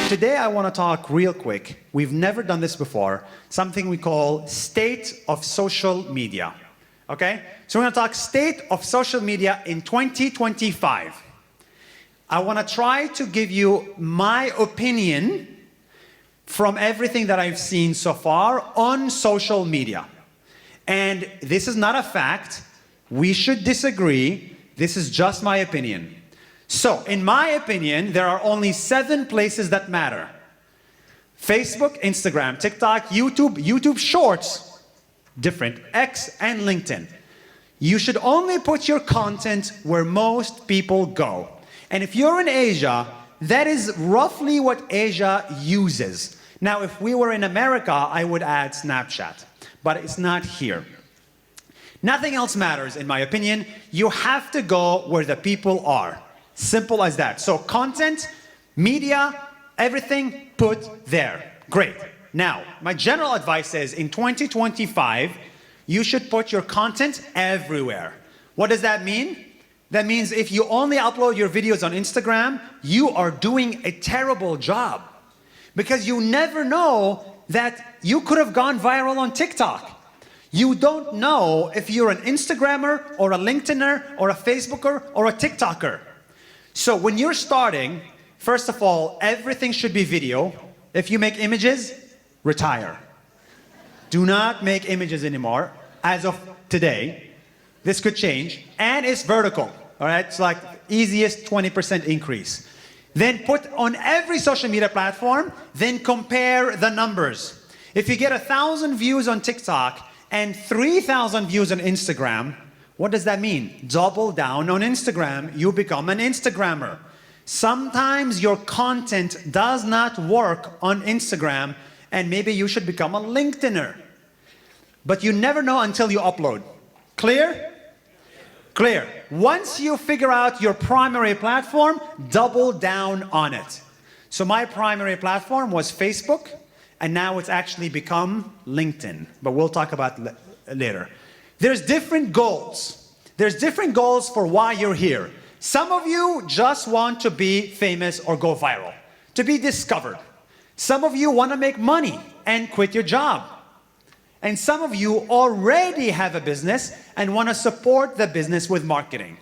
Today I want to talk real quick. We've never done this before. Something we call state of social media. Okay? So we're going to talk state of social media in 2025. I want to try to give you my opinion from everything that I've seen so far on social media. And this is not a fact. We should disagree. This is just my opinion. So, in my opinion, there are only 7 places that matter. Facebook, Instagram, TikTok, YouTube Shorts, different, X, and LinkedIn. You should only put your content where most people go. And if you're in Asia, that is roughly what Asia uses. Now, if we were in America, I would add Snapchat, but it's not here. Nothing else matters, in my opinion. You have to go where the people are. Simple as that. So content, media, everything put there. Great. Now, my general advice is in 2025, you should put your content everywhere. What does that mean? That means if you only upload your videos on Instagram, you are doing a terrible job. Because you never know that you could have gone viral on TikTok. You don't know if you're an Instagrammer or a LinkedIner or a Facebooker or a TikToker. So when you're starting, first of all, everything should be video. If you make images, retire. Do not make images anymore as of today. This could change. And it's vertical. All right? It's like easiest 20% increase. Then put on every social media platform, then compare the numbers. If you get 1,000 views on TikTok and 3,000 views on Instagram, what does that mean? Double down on Instagram. You become an Instagrammer. Sometimes your content does not work on Instagram, and maybe you should become a LinkedIner. But you never know until you upload. Clear? Clear. Once you figure out your primary platform, double down on it. So my primary platform was Facebook, and now it's actually become LinkedIn. But we'll talk about later. There's different goals. There's different goals for why you're here. Some of you just want to be famous or go viral, to be discovered. Some of you want to make money and quit your job. And some of you already have a business and want to support the business with marketing.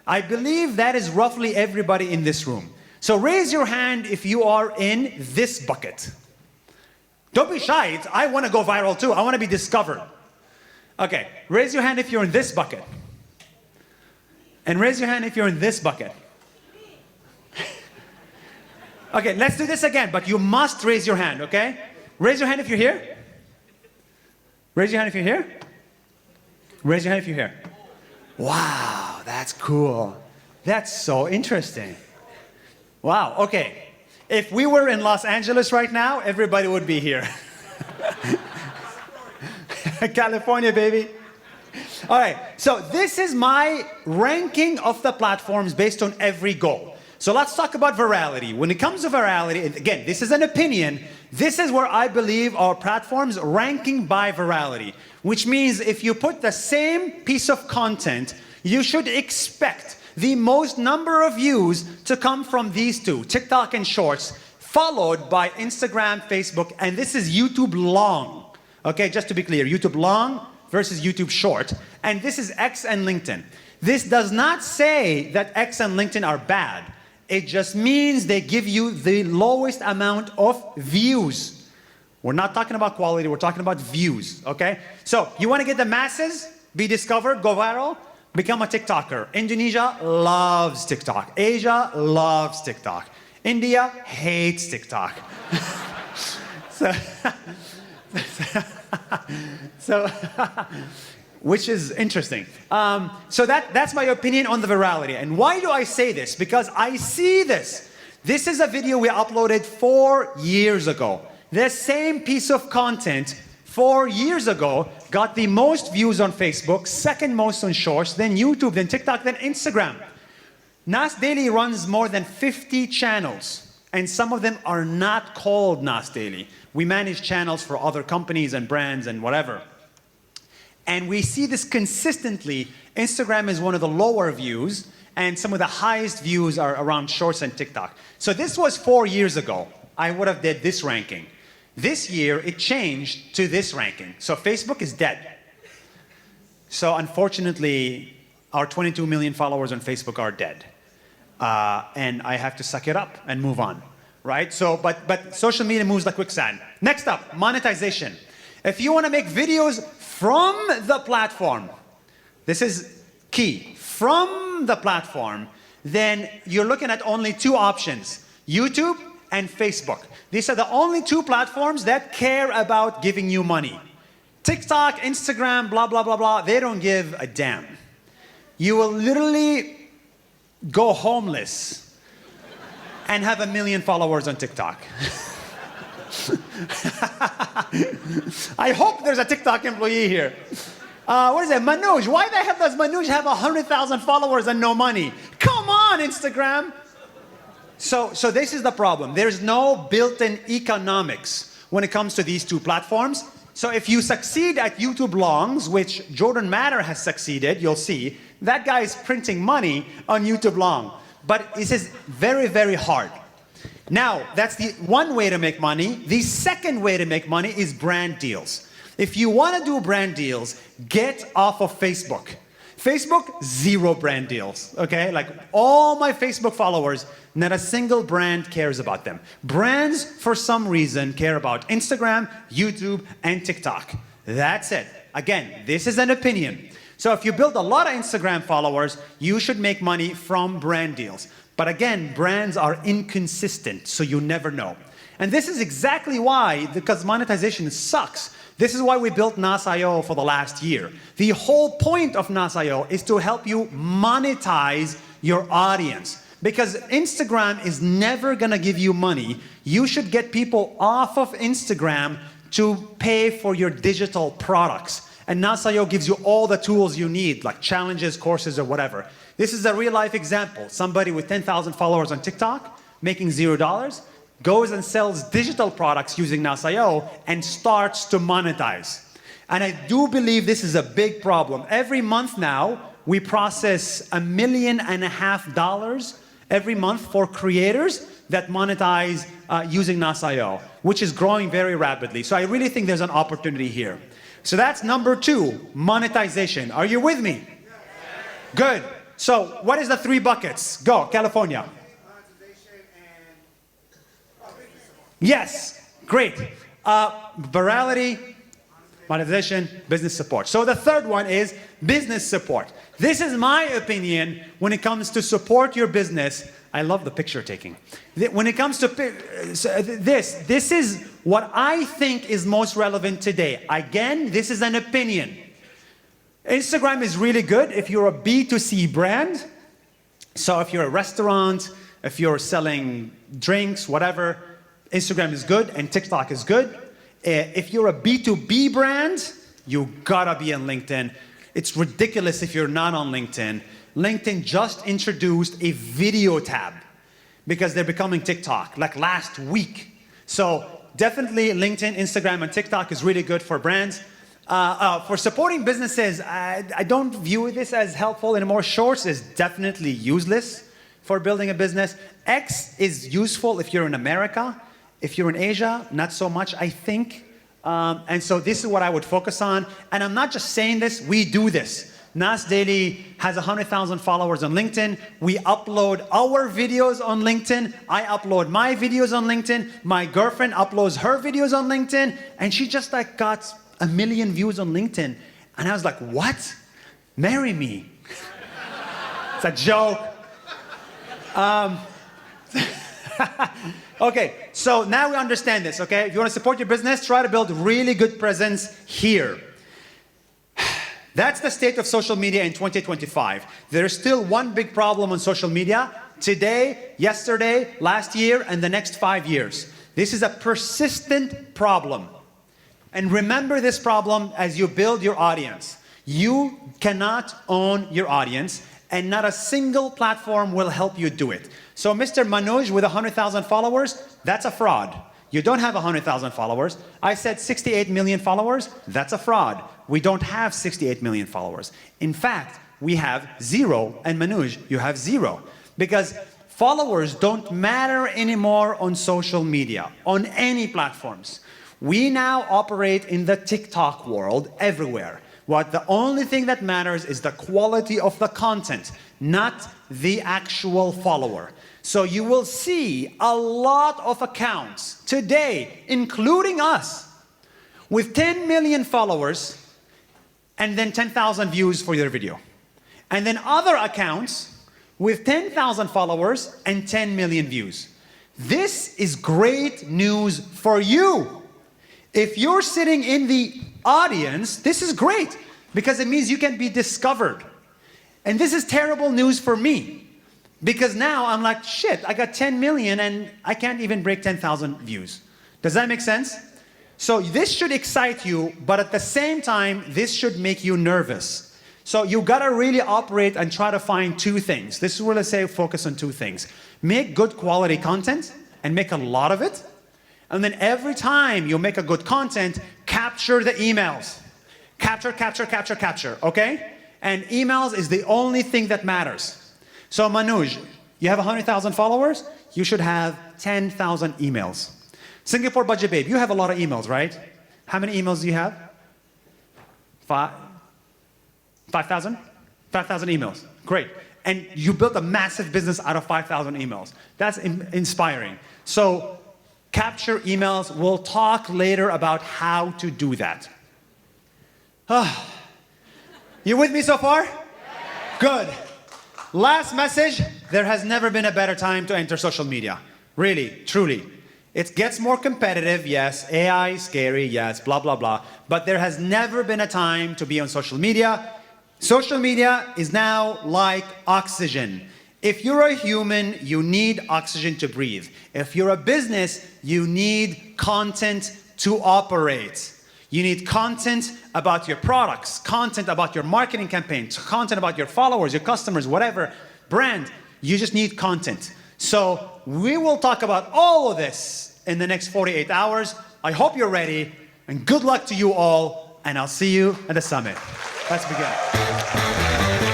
I believe that is roughly everybody in this room. So raise your hand if you are in this bucket. Don't be shy. I want to go viral too. I want to be discovered. Okay, raise your hand if you're in this bucket. And raise your hand if you're in this bucket. Okay, let's do this again, but you must raise your hand, okay? Raise your hand if you're here. Raise your hand if you're here. Raise your hand if you're here. Wow, that's cool. That's so interesting. Wow, okay. If we were in Los Angeles right now, everybody would be here. California, baby. All right, so this is my ranking of the platforms based on every goal. So let's talk about virality. When it comes to virality, again, this is an opinion. This is where I believe our platforms ranking by virality, which means if you put the same piece of content, you should expect the most number of views to come from these two, TikTok and Shorts, followed by Instagram, Facebook, and this is YouTube long. Okay, just to be clear, YouTube long versus YouTube short, and this is X and LinkedIn. This does not say that X and LinkedIn are bad. It just means they give you the lowest amount of views. We're not talking about quality, we're talking about views, okay? So, you want to get the masses, be discovered, go viral, become a TikToker. Indonesia loves TikTok. Asia loves TikTok. India hates TikTok. Which is interesting. So that's my opinion on the virality. And why do I say this? Because I see this. This is a video we uploaded 4 years ago. The same piece of content 4 years ago got the most views on Facebook, second most on Shorts, then YouTube, then TikTok, then Instagram. Nas Daily runs more than 50 channels, and some of them are not called Nas Daily. We manage channels for other companies and brands and whatever. And we see this consistently. Instagram is one of the lower views, and some of the highest views are around Shorts and TikTok. So this was 4 years ago. I would have did this ranking. This year, it changed to this ranking. So Facebook is dead. So unfortunately, our 22 million followers on Facebook are dead. And I have to suck it up and move on, right? So, but social media moves like quicksand. Next up, monetization. If you want to make videos from the platform, this is key, from the platform, then you're looking at only two options, YouTube and Facebook. These are the only two platforms that care about giving you money. TikTok, Instagram, blah, blah, blah, blah, they don't give a damn. You will literally go homeless and have 1 million followers on TikTok. I hope there's a TikTok employee here. What is it, Manoj? Why the hell does Manoj have 100,000 followers and no money? Come on, Instagram. So this is the problem. There's no built-in economics when it comes to these two platforms. So if you succeed at YouTube Longs, which Jordan Matter has succeeded, you'll see, that guy is printing money on YouTube Long. But this is very, very hard. Now, that's the one way to make money. The second way to make money is brand deals. If you want to do brand deals, get off of Facebook. Facebook, 0 brand deals, okay? Like all my Facebook followers, not a single brand cares about them. Brands, for some reason, care about Instagram, YouTube, and TikTok. That's it. Again, this is an opinion. So if you build a lot of Instagram followers, you should make money from brand deals. But again, brands are inconsistent, so you never know. And this is exactly why, because monetization sucks. This is why we built Nas.io for the last year. The whole point of Nas.io is to help you monetize your audience. Because Instagram is never gonna give you money. You should get people off of Instagram to pay for your digital products. And Nas.io gives you all the tools you need, like challenges, courses, or whatever. This is a real-life example. Somebody with 10,000 followers on TikTok, making $0, goes and sells digital products using Nas.io and starts to monetize. And I do believe this is a big problem. Every month now, we process $1.5 million every month for creators that monetize using Nas.io, which is growing very rapidly. So I really think there's an opportunity here. So that's number 2, monetization. Are you with me? Good. So what is the 3 buckets? Go, California. Yes, great. Virality, monetization, business support. So the third one is business support. This is my opinion when it comes to support your business. I love the picture taking. When it comes to this is what I think is most relevant today. Again, this is an opinion. Instagram is really good if you're a B2C brand. So if you're a restaurant, if you're selling drinks, whatever, Instagram is good and TikTok is good. If you're a B2B brand, you gotta be on LinkedIn. It's ridiculous if you're not on LinkedIn. LinkedIn just introduced a video tab because they're becoming TikTok, like last week. So definitely LinkedIn, Instagram, and TikTok is really good for brands. For supporting businesses, I don't view this as helpful anymore. Shorts is definitely useless for building a business. X is useful if you're in America. If you're in Asia, not so much, I think. And so this is what I would focus on. And I'm not just saying this, we do this. Nas Daily has 100,000 followers on LinkedIn. We upload our videos on LinkedIn. I upload my videos on LinkedIn. My girlfriend uploads her videos on LinkedIn. And she just like got 1 million views on LinkedIn. And I was like, what? Marry me. It's a joke. Okay, so now we understand this, okay? If you want to support your business, try to build really good presence here. That's the state of social media in 2025. There's still one big problem on social media today, yesterday, last year, and the next 5 years. This is a persistent problem. And remember this problem as you build your audience. You cannot own your audience, and not a single platform will help you do it. So Mr. Manoj with 100,000 followers, that's a fraud. You don't have 100,000 followers. I said 68 million followers, that's a fraud. We don't have 68 million followers. In fact, we have 0, and Manoj, you have 0. Because Followers don't matter anymore on social media, on any platforms. We now operate in the TikTok world everywhere. The only thing that matters is the quality of the content, not the actual follower. So you will see a lot of accounts today, including us, with 10 million followers and then 10,000 views for your video. And then other accounts with 10,000 followers and 10 million views. This is great news for you. If you're sitting in the audience, this is great because it means you can be discovered. And this is terrible news for me because now I'm like, shit, I got 10 million and I can't even break 10,000 views. Does that make sense? So this should excite you, but at the same time, this should make you nervous. So you gotta really operate and try to find two things. This is where let's say focus on two things. Make good quality content and make a lot of it. And then every time you make a good content, capture the emails. Capture, capture, capture, capture, okay? And emails is the only thing that matters. So Manoj, you have 100,000 followers, you should have 10,000 emails. Singapore Budget Babe, you have a lot of emails, right? How many emails do you have? 5,000? 5,000 emails. Great. And you built a massive business out of 5,000 emails. That's inspiring. So capture emails. We'll talk later about how to do that. You with me so far? Good. Last message. There has never been a better time to enter social media. Really, truly. It gets more competitive, yes. AI is scary, yes, blah, blah, blah. But there has never been a time to be on social media. Social media is now like oxygen. If you're a human, you need oxygen to breathe. If you're a business, you need content to operate. You need content about your products, content about your marketing campaigns, content about your followers, your customers, whatever brand. You just need content. So we will talk about all of this in the next 48 hours. I hope you're ready, and good luck to you all, and I'll see you at the summit. Let's begin.